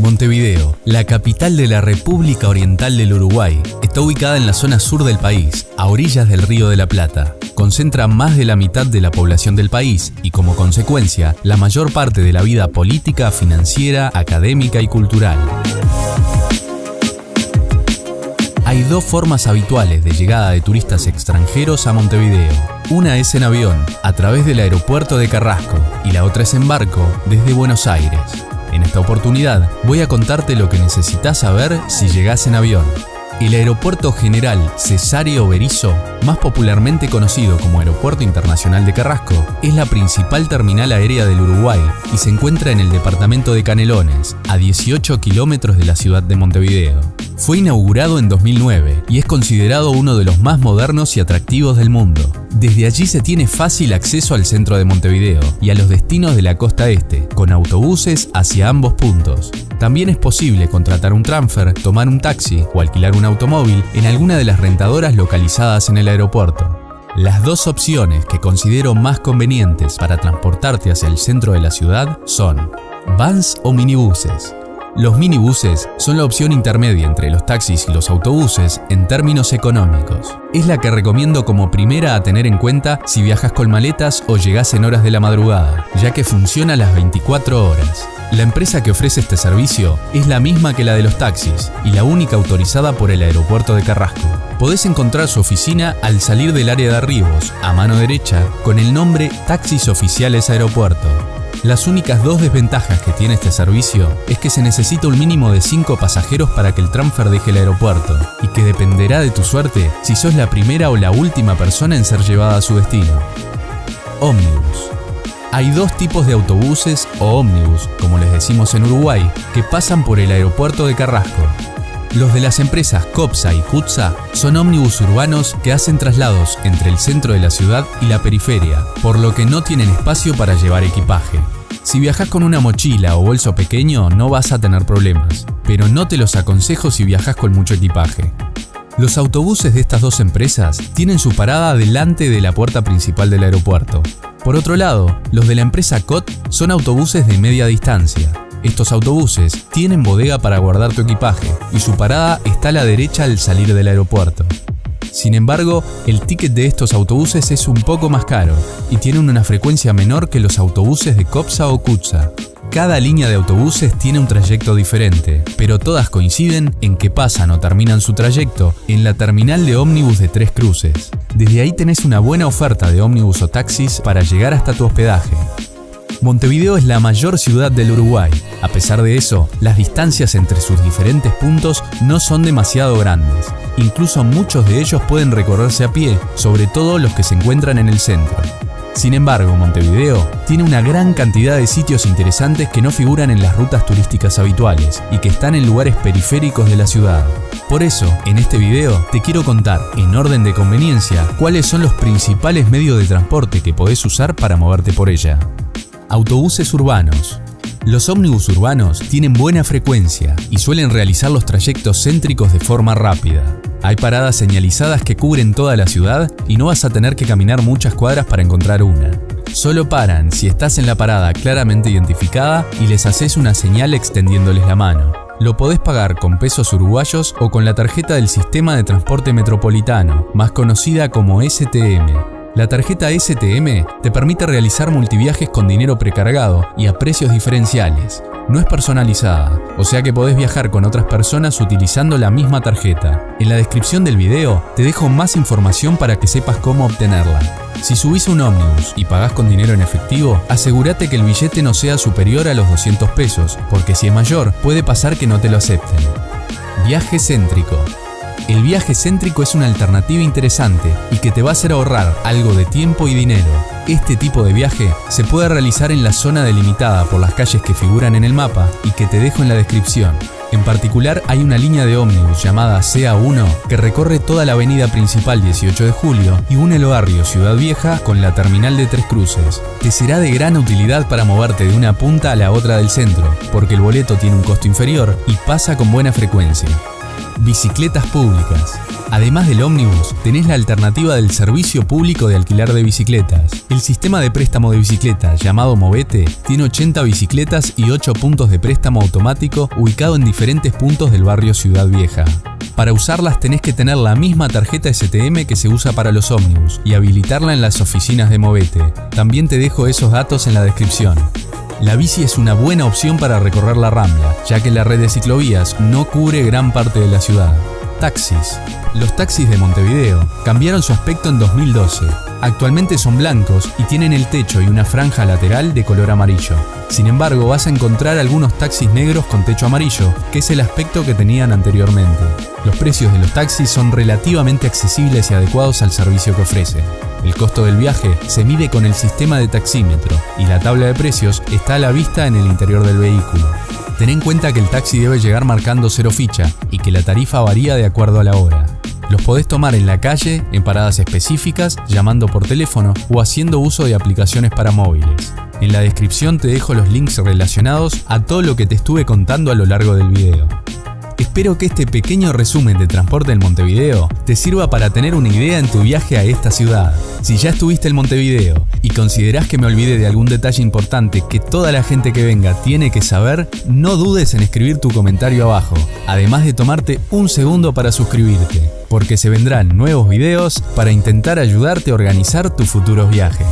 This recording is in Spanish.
Montevideo, la capital de la República Oriental del Uruguay, está ubicada en la zona sur del país, a orillas del Río de la Plata. Concentra más de la mitad de la población del país y, como consecuencia, la mayor parte de la vida política, financiera, académica y cultural. Hay dos formas habituales de llegada de turistas extranjeros a Montevideo. Una es en avión, a través del aeropuerto de Carrasco, y la otra es en barco, desde Buenos Aires. En esta oportunidad voy a contarte lo que necesitas saber si llegás en avión. El Aeropuerto General Cesario Berisso, más popularmente conocido como Aeropuerto Internacional de Carrasco, es la principal terminal aérea del Uruguay y se encuentra en el departamento de Canelones, a 18 kilómetros de la ciudad de Montevideo. Fue inaugurado en 2009 y es considerado uno de los más modernos y atractivos del mundo. Desde allí se tiene fácil acceso al centro de Montevideo y a los destinos de la costa este, con autobuses hacia ambos puntos. También es posible contratar un transfer, tomar un taxi o alquilar un automóvil en alguna de las rentadoras localizadas en el aeropuerto. Las dos opciones que considero más convenientes para transportarte hacia el centro de la ciudad son vans o minibuses. Los minibuses son la opción intermedia entre los taxis y los autobuses en términos económicos. Es la que recomiendo como primera a tener en cuenta si viajas con maletas o llegás en horas de la madrugada, ya que funciona las 24 horas. La empresa que ofrece este servicio es la misma que la de los taxis y la única autorizada por el aeropuerto de Carrasco. Podés encontrar su oficina al salir del área de arribos, a mano derecha, con el nombre Taxis Oficiales Aeropuerto. Las únicas dos desventajas que tiene este servicio es que se necesita un mínimo de 5 pasajeros para que el transfer deje el aeropuerto y que dependerá de tu suerte si sos la primera o la última persona en ser llevada a su destino. Ómnibus. Hay dos tipos de autobuses o ómnibus, como les decimos en Uruguay, que pasan por el aeropuerto de Carrasco. Los de las empresas Copsa y Cutsa son ómnibus urbanos que hacen traslados entre el centro de la ciudad y la periferia, por lo que no tienen espacio para llevar equipaje. Si viajas con una mochila o bolso pequeño no vas a tener problemas, pero no te los aconsejo si viajas con mucho equipaje. Los autobuses de estas dos empresas tienen su parada delante de la puerta principal del aeropuerto. Por otro lado, los de la empresa COT son autobuses de media distancia. Estos autobuses tienen bodega para guardar tu equipaje y su parada está a la derecha al salir del aeropuerto. Sin embargo, el ticket de estos autobuses es un poco más caro y tienen una frecuencia menor que los autobuses de Copsa o Cutsa. Cada línea de autobuses tiene un trayecto diferente, pero todas coinciden en que pasan o terminan su trayecto en la terminal de ómnibus de Tres Cruces. Desde ahí tenés una buena oferta de ómnibus o taxis para llegar hasta tu hospedaje. Montevideo es la mayor ciudad del Uruguay. A pesar de eso, las distancias entre sus diferentes puntos no son demasiado grandes. Incluso muchos de ellos pueden recorrerse a pie, sobre todo los que se encuentran en el centro. Sin embargo, Montevideo tiene una gran cantidad de sitios interesantes que no figuran en las rutas turísticas habituales y que están en lugares periféricos de la ciudad. Por eso, en este video te quiero contar, en orden de conveniencia, cuáles son los principales medios de transporte que podés usar para moverte por ella. Autobuses urbanos. Los ómnibus urbanos tienen buena frecuencia y suelen realizar los trayectos céntricos de forma rápida. Hay paradas señalizadas que cubren toda la ciudad y no vas a tener que caminar muchas cuadras para encontrar una. Solo paran si estás en la parada claramente identificada y les haces una señal extendiéndoles la mano. Lo podés pagar con pesos uruguayos o con la tarjeta del Sistema de Transporte Metropolitano, más conocida como STM. La tarjeta STM te permite realizar multiviajes con dinero precargado y a precios diferenciales. No es personalizada, o sea que podés viajar con otras personas utilizando la misma tarjeta. En la descripción del video te dejo más información para que sepas cómo obtenerla. Si subís un ómnibus y pagás con dinero en efectivo, asegúrate que el billete no sea superior a los 200 pesos, porque si es mayor, puede pasar que no te lo acepten. Viaje céntrico. El viaje céntrico es una alternativa interesante y que te va a hacer ahorrar algo de tiempo y dinero. Este tipo de viaje se puede realizar en la zona delimitada por las calles que figuran en el mapa y que te dejo en la descripción. En particular, hay una línea de ómnibus llamada CA1 que recorre toda la avenida principal 18 de julio y une el barrio Ciudad Vieja con la terminal de Tres Cruces. Te será de gran utilidad para moverte de una punta a la otra del centro, porque el boleto tiene un costo inferior y pasa con buena frecuencia. Bicicletas públicas. Además del ómnibus, tenés la alternativa del servicio público de alquiler de bicicletas. El sistema de préstamo de bicicletas, llamado Movete, tiene 80 bicicletas y 8 puntos de préstamo automático ubicado en diferentes puntos del barrio Ciudad Vieja. Para usarlas tenés que tener la misma tarjeta STM que se usa para los ómnibus y habilitarla en las oficinas de Movete. También te dejo esos datos en la descripción. La bici es una buena opción para recorrer la Rambla, ya que la red de ciclovías no cubre gran parte de la ciudad. Taxis. Los taxis de Montevideo cambiaron su aspecto en 2012. Actualmente son blancos y tienen el techo y una franja lateral de color amarillo. Sin embargo, vas a encontrar algunos taxis negros con techo amarillo, que es el aspecto que tenían anteriormente. Los precios de los taxis son relativamente accesibles y adecuados al servicio que ofrecen. El costo del viaje se mide con el sistema de taxímetro y la tabla de precios está a la vista en el interior del vehículo. Ten en cuenta que el taxi debe llegar marcando 0 ficha y que la tarifa varía de acuerdo a la hora. Los podés tomar en la calle, en paradas específicas, llamando por teléfono o haciendo uso de aplicaciones para móviles. En la descripción te dejo los links relacionados a todo lo que te estuve contando a lo largo del video. Espero que este pequeño resumen de transporte en Montevideo te sirva para tener una idea en tu viaje a esta ciudad. Si ya estuviste en Montevideo y considerás que me olvidé de algún detalle importante que toda la gente que venga tiene que saber, no dudes en escribir tu comentario abajo, además de tomarte un segundo para suscribirte, porque se vendrán nuevos videos para intentar ayudarte a organizar tus futuros viajes.